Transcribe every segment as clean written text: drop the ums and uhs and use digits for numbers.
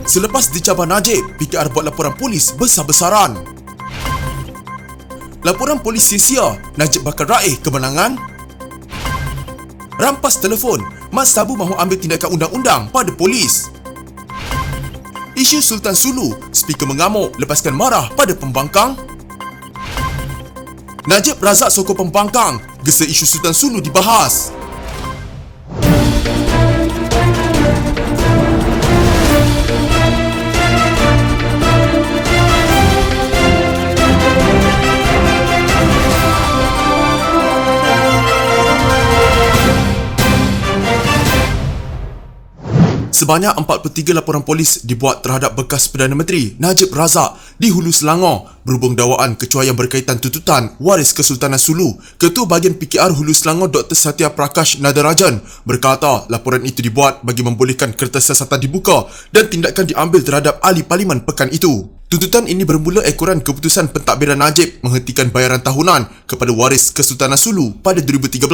Selepas dicabar Najib, PKR buat laporan polis besar-besaran. Laporan polis sia-sia, Najib bakal raih kemenangan. Rampas telefon, Mas Sabu mahu ambil tindakan undang-undang pada polis. Isu Sultan Sulu, speaker mengamuk lepaskan marah pada pembangkang. Najib Razak sokong pembangkang, gesa isu Sultan Sulu dibahas. Sebanyak 43 laporan polis dibuat terhadap bekas Perdana Menteri Najib Razak di Hulu Selangor berhubung dakwaan kecuaian berkaitan tuntutan waris Kesultanan Sulu. Ketua Bahagian PKR Hulu Selangor Dr. Satya Prakash Nadarajan berkata laporan itu dibuat bagi membolehkan kertas siasatan dibuka dan tindakan diambil terhadap ahli parlimen pekan itu. Tuntutan ini bermula ekoran keputusan pentadbiran Najib menghentikan bayaran tahunan kepada waris Kesultanan Sulu pada 2013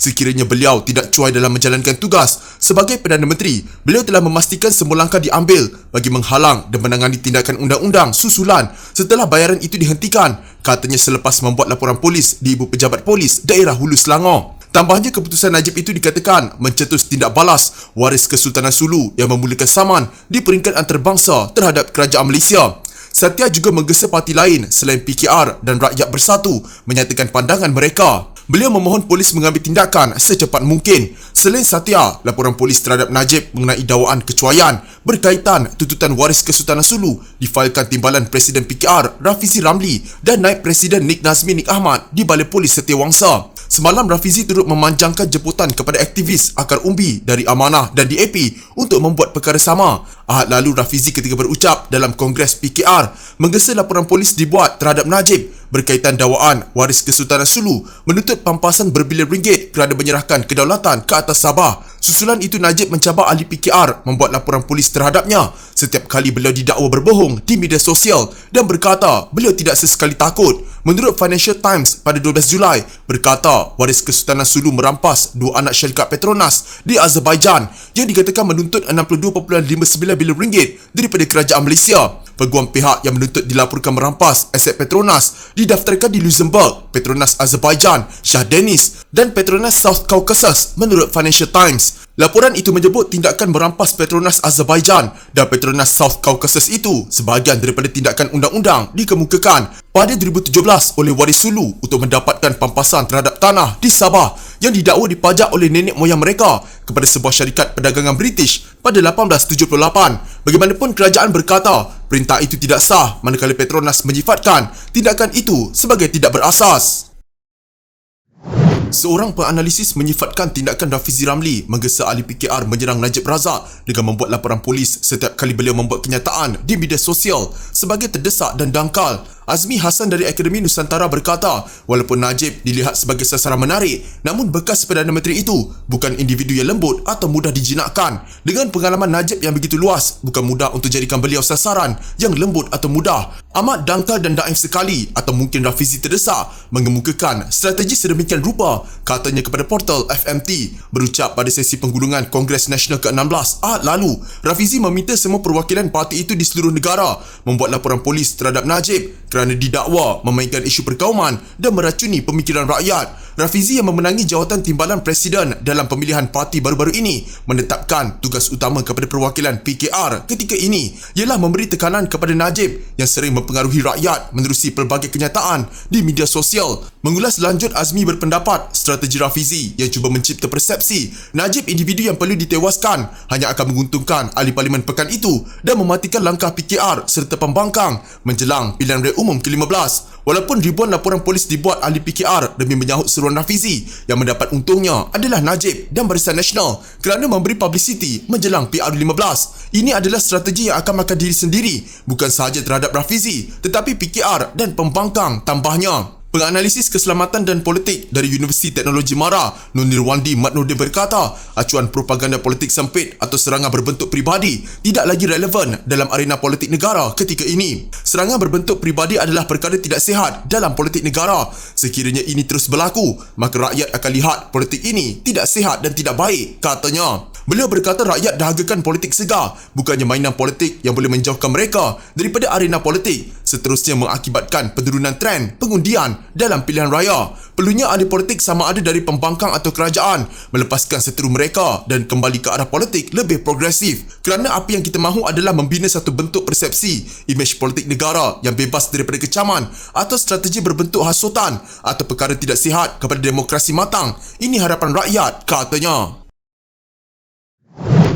sekiranya beliau tidak cuai dalam menjalankan tugas sebagai Perdana Menteri. Beliau telah memastikan semua langkah diambil bagi menghalang dan menangani tindakan undang-undang susulan setelah bayaran itu dihentikan, katanya selepas membuat laporan polis di Ibu Pejabat Polis Daerah Hulu Selangor. Tambahnya, keputusan Najib itu dikatakan mencetus tindak balas waris Kesultanan Sulu yang memulakan saman di peringkat antarabangsa terhadap kerajaan Malaysia. Satya juga menggesa parti lain selain PKR dan Rakyat Bersatu menyatakan pandangan mereka. Beliau memohon polis mengambil tindakan secepat mungkin. Selain Satya, laporan polis terhadap Najib mengenai dakwaan kecuaian berkaitan tuntutan waris Kesultanan Sulu difailkan Timbalan Presiden PKR Rafizi Ramli dan Naib Presiden Nik Nazmi Nik Ahmad di Balai Polis Setiawangsa. Semalam Rafizi turut memanjangkan jemputan kepada aktivis Akar Umbi dari Amanah dan DAP untuk membuat perkara sama. Ahad lalu Rafizi ketika berucap dalam Kongres PKR menggesa laporan polis dibuat terhadap Najib berkaitan dakwaan waris Kesultanan Sulu menuntut pampasan berbilion ringgit kerana menyerahkan kedaulatan ke atas Sabah. Susulan itu Najib mencabar ahli PKR membuat laporan polis terhadapnya setiap kali beliau didakwa berbohong di media sosial dan berkata beliau tidak sesekali takut. Menurut Financial Times pada 12 Julai berkata waris Kesultanan Sulu merampas dua anak syarikat Petronas di Azerbaijan yang dikatakan menuntut 62.59 bilion ringgit daripada kerajaan Malaysia. Peguam pihak yang menuntut dilaporkan merampas aset Petronas didaftarkan di Luxembourg, Petronas Azerbaijan, Shah Deniz dan Petronas South Caucasus menurut Financial Times. Laporan itu menyebut tindakan merampas Petronas Azerbaijan dan Petronas South Caucasus itu sebahagian daripada tindakan undang-undang dikemukakan pada 2017 oleh waris Sulu untuk mendapatkan pampasan terhadap tanah di Sabah yang didakwa dipajak oleh nenek moyang mereka kepada sebuah syarikat perdagangan British pada 1878. Bagaimanapun, kerajaan berkata perintah itu tidak sah manakala Petronas menyifatkan tindakan itu sebagai tidak berasas. Seorang penganalisis menyifatkan tindakan Rafizi Ramli menggesa ahli PKR menyerang Najib Razak dengan membuat laporan polis setiap kali beliau membuat kenyataan di media sosial sebagai terdesak dan dangkal. Azmi Hassan dari Akademi Nusantara berkata, walaupun Najib dilihat sebagai sasaran menarik, namun bekas Perdana Menteri itu bukan individu yang lembut atau mudah dijinakkan. Dengan pengalaman Najib yang begitu luas, bukan mudah untuk jadikan beliau sasaran yang lembut atau mudah. Amat dangkal dan daif sekali atau mungkin Rafizi terdesak mengemukakan strategi sedemikian rupa, katanya kepada portal FMT. Berucap pada sesi penggulungan Kongres Nasional ke-16 Ahad lalu, Rafizi meminta semua perwakilan parti itu di seluruh negara membuat laporan polis terhadap Najib kerana didakwa memainkan isu perkauman dan meracuni pemikiran rakyat. Rafizi yang memenangi jawatan Timbalan Presiden dalam pemilihan parti baru-baru ini menetapkan tugas utama kepada perwakilan PKR ketika ini ialah memberi tekanan kepada Najib yang sering mempengaruhi rakyat menerusi pelbagai kenyataan di media sosial. Mengulas lanjut, Azmi berpendapat strategi Rafizi yang cuba mencipta persepsi Najib individu yang perlu ditewaskan hanya akan menguntungkan ahli parlimen pekan itu dan mematikan langkah PKR serta pembangkang menjelang pilihan raya umum ke-15. Walaupun ribuan laporan polis dibuat ahli PKR demi menyahut seruan Rafizi, yang mendapat untungnya adalah Najib dan Barisan Nasional kerana memberi publicity menjelang PR15. Ini adalah strategi yang akan makan diri sendiri, bukan sahaja terhadap Rafizi tetapi PKR dan pembangkang, tambahnya. Penganalisis keselamatan dan politik dari Universiti Teknologi Mara, Nur Nirwandi Mat Nordin berkata, acuan propaganda politik sempit atau serangan berbentuk peribadi tidak lagi relevan dalam arena politik negara ketika ini. Serangan berbentuk peribadi adalah perkara tidak sihat dalam politik negara. Sekiranya ini terus berlaku, maka rakyat akan lihat politik ini tidak sihat dan tidak baik, katanya. Beliau berkata rakyat dahagakan politik segar, bukannya mainan politik yang boleh menjauhkan mereka daripada arena politik, seterusnya mengakibatkan penurunan trend pengundian dalam pilihan raya. Perlunya ahli politik sama ada dari pembangkang atau kerajaan melepaskan seteru mereka dan kembali ke arah politik lebih progresif, kerana apa yang kita mahu adalah membina satu bentuk persepsi imej politik negara yang bebas daripada kecaman atau strategi berbentuk hasutan atau perkara tidak sihat kepada demokrasi matang. Ini harapan rakyat, katanya.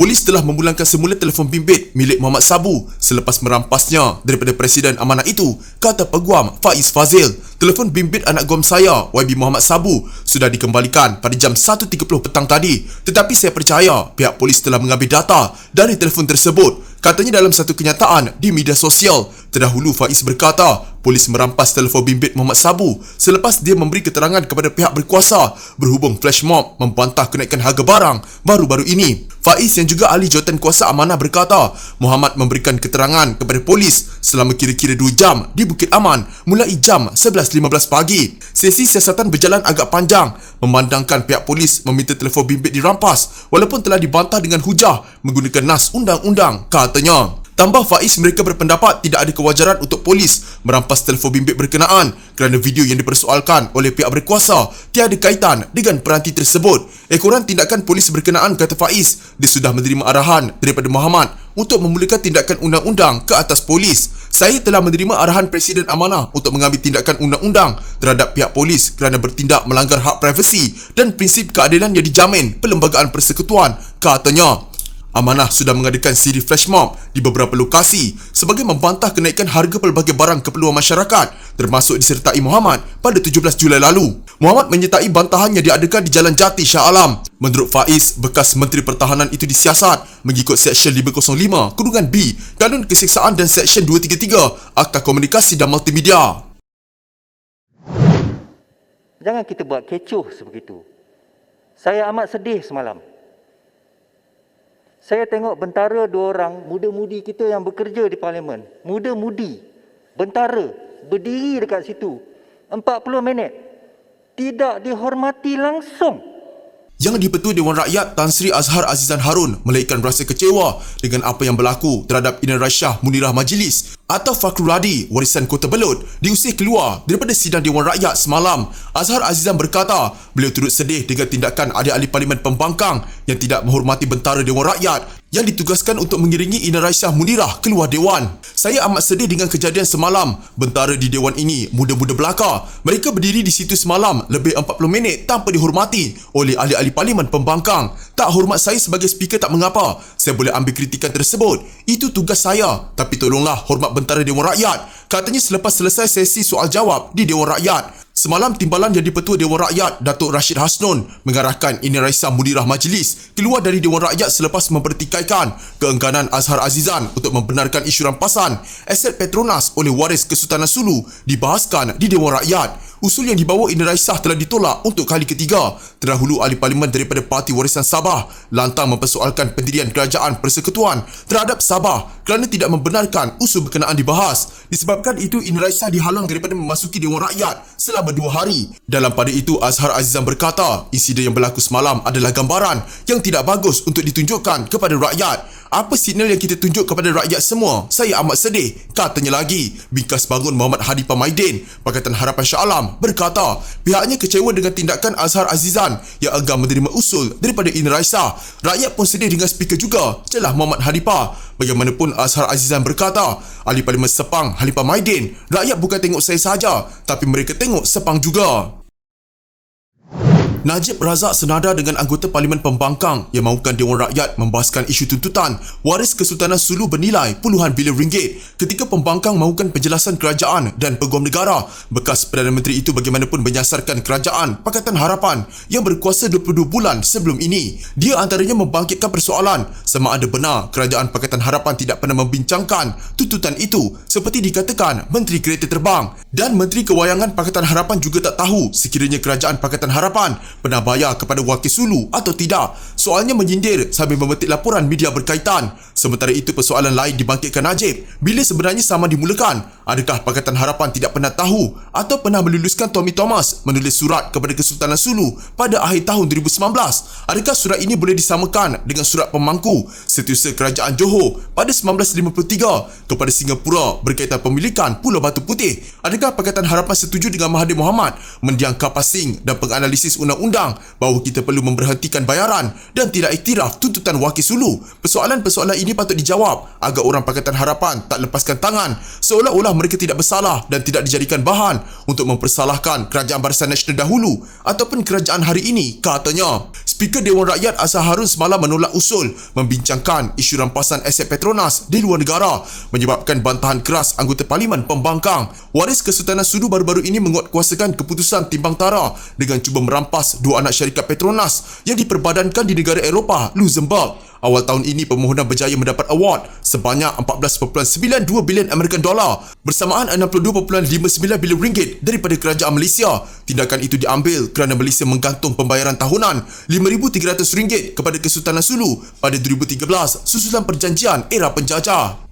Polis telah memulangkan semula telefon bimbit milik Muhammad Sabu selepas merampasnya daripada Presiden Amanah itu, kata Peguam Faiz Fazil. Telefon bimbit anak guam saya, YB Muhammad Sabu, sudah dikembalikan pada jam 1.30 petang tadi, tetapi saya percaya pihak polis telah mengambil data dari telefon tersebut, katanya dalam satu kenyataan di media sosial. Terdahulu Faiz berkata, polis merampas telefon bimbit Muhammad Sabu selepas dia memberi keterangan kepada pihak berkuasa berhubung flash mob membantah kenaikan harga barang baru-baru ini. Faiz yang juga ahli jawatan kuasa amanah berkata, Muhammad memberikan keterangan kepada polis selama kira-kira 2 jam di Bukit Aman mulai jam 11.15 pagi. Sesi siasatan berjalan agak panjang memandangkan pihak polis meminta telefon bimbit dirampas walaupun telah dibantah dengan hujah menggunakan nas undang-undang, katanya. Tambah Faiz, mereka berpendapat tidak ada kewajaran untuk polis merampas telefon bimbit berkenaan kerana video yang dipersoalkan oleh pihak berkuasa tiada kaitan dengan peranti tersebut. Ekoran tindakan polis berkenaan, kata Faiz, dia sudah menerima arahan daripada Muhammad untuk memulakan tindakan undang-undang ke atas polis. Saya telah menerima arahan Presiden Amanah untuk mengambil tindakan undang-undang terhadap pihak polis kerana bertindak melanggar hak privasi dan prinsip keadilan yang dijamin Perlembagaan Persekutuan, katanya. Amanah sudah mengadakan siri flash mob di beberapa lokasi sebagai membantah kenaikan harga pelbagai barang keperluan masyarakat, termasuk disertai Muhammad pada 17 Julai lalu. Muhammad menyertai bantahan yang diadakan di Jalan Jati Shah Alam. Menurut Faiz, bekas Menteri Pertahanan itu disiasat mengikut Seksyen 505 Kurungan B Kanun Keseksaan dan Seksyen 233 Akta Komunikasi dan Multimedia. Jangan kita buat kecoh sebegitu. Saya amat sedih semalam. Saya tengok bentara 2 orang muda-mudi kita yang bekerja di Parlimen. Muda-mudi, bentara, berdiri dekat situ 40 minit. Tidak dihormati langsung. Yang di-Pertua Dewan Rakyat Tan Sri Azhar Azizan Harun melainkan rasa kecewa dengan apa yang berlaku terhadap Ina Raisyah Munirah Majlis atau Fakhrul Radi warisan Kota Belud diusir keluar daripada sidang Dewan Rakyat semalam. Azhar Azizan berkata beliau turut sedih dengan tindakan ahli-ahli Parlimen pembangkang yang tidak menghormati bentara Dewan Rakyat yang ditugaskan untuk mengiringi Ina Raisyah Munirah keluar Dewan. Saya amat sedih dengan kejadian semalam. Bentara di Dewan ini muda-muda belaka. Mereka berdiri di situ semalam lebih 40 minit tanpa dihormati oleh ahli-ahli Parlimen pembangkang. Tak hormat saya sebagai speaker tak mengapa. Saya boleh ambil kritikan tersebut. Itu tugas saya. Tapi tolonglah hormat bentara Dewan Rakyat, katanya selepas selesai sesi soal jawab di Dewan Rakyat. Semalam timbalan yang di-Pertua Dewan Rakyat Datuk Rashid Hasnun mengarahkan Ina Raisyah Munirah Majlis keluar dari Dewan Rakyat selepas mempertikaikan keengganan Azhar Azizan untuk membenarkan isu rampasan aset Petronas oleh waris Kesultanan Sulu dibahaskan di Dewan Rakyat. Usul yang dibawa Ina Raisyah telah ditolak untuk kali ketiga. Terdahulu ahli Parlimen daripada Parti Warisan Sabah lantang mempersoalkan pendirian Kerajaan Persekutuan terhadap Sabah kerana tidak membenarkan usul berkenaan dibahas. Disebabkan itu Ina Raisyah dihalang daripada memasuki Dewan Rakyat selama 2 hari. Dalam pada itu Azhar Azizan berkata insiden yang berlaku semalam adalah gambaran yang tidak bagus untuk ditunjukkan kepada rakyat. Apa signal yang kita tunjuk kepada rakyat semua? Saya amat sedih, katanya lagi. Bingkas Bangun Muhammad Hadi Pamaidin, Pakatan Harapan Shah Alam, berkata pihaknya kecewa dengan tindakan Azhar Azizan yang enggan menerima usul daripada Ina Raisyah. Rakyat pun sedih dengan speaker juga, celah Muhammad Hadipah. Bagaimanapun Azhar Azizan berkata, ahli Parlimen Sepang Halipah Maidin, rakyat bukan tengok saya sahaja, tapi mereka tengok Sepang juga. Najib Razak senada dengan anggota Parlimen Pembangkang yang mahukan Dewan Rakyat membahaskan isu tuntutan waris Kesultanan Sulu bernilai puluhan bilion ringgit ketika pembangkang mahukan penjelasan kerajaan dan peguam negara. Bekas Perdana Menteri itu bagaimanapun menyasarkan kerajaan Pakatan Harapan yang berkuasa 22 bulan sebelum ini. Dia antaranya membangkitkan persoalan sama ada benar kerajaan Pakatan Harapan tidak pernah membincangkan tuntutan itu seperti dikatakan Menteri Kereta Terbang, dan Menteri Kewayangan Pakatan Harapan juga tak tahu sekiranya kerajaan Pakatan Harapan pernah bayar kepada wakil Sulu atau tidak. Soalnya menyindir sambil memetik laporan media berkaitan. Sementara itu, persoalan lain dibangkitkan Najib. Bila sebenarnya saman dimulakan? Adakah Pakatan Harapan tidak pernah tahu atau pernah meluluskan Tommy Thomas menulis surat kepada Kesultanan Sulu pada akhir tahun 2019? Adakah surat ini boleh disamakan dengan surat pemangku Setiausaha Kerajaan Johor pada 1953 kepada Singapura berkaitan pemilikan Pulau Batu Putih? Adakah Pakatan Harapan setuju dengan Mahathir Mohamad mendiang kapasing dan penganalisis undang-undang bahawa kita perlu memberhentikan bayaran dan tidak iktiraf tuntutan wakil Sulu? Persoalan-persoalan ini patut dijawab agar orang Pakatan Harapan tak lepaskan tangan seolah-olah mereka tidak bersalah dan tidak dijadikan bahan untuk mempersalahkan Kerajaan Barisan Nasional dahulu ataupun kerajaan hari ini, katanya. Speaker Dewan Rakyat Azhar Harun semalam menolak usul membincangkan isu rampasan aset Petronas di luar negara menyebabkan bantahan keras anggota Parlimen Pembangkang. Waris Kesultanan Sulu baru-baru ini menguatkuasakan keputusan timbang tara dengan cuba merampas dua anak syarikat Petronas yang diperbadankan di negara Eropah, Luxembourg. Awal tahun ini pemohonan berjaya mendapat award sebanyak 14.92 bilion American dollar bersamaan 62.59 bilion ringgit daripada kerajaan Malaysia. Tindakan itu diambil kerana Malaysia menggantung pembayaran tahunan RM5,300 kepada Kesultanan Sulu pada 2013 susulan perjanjian era penjajah.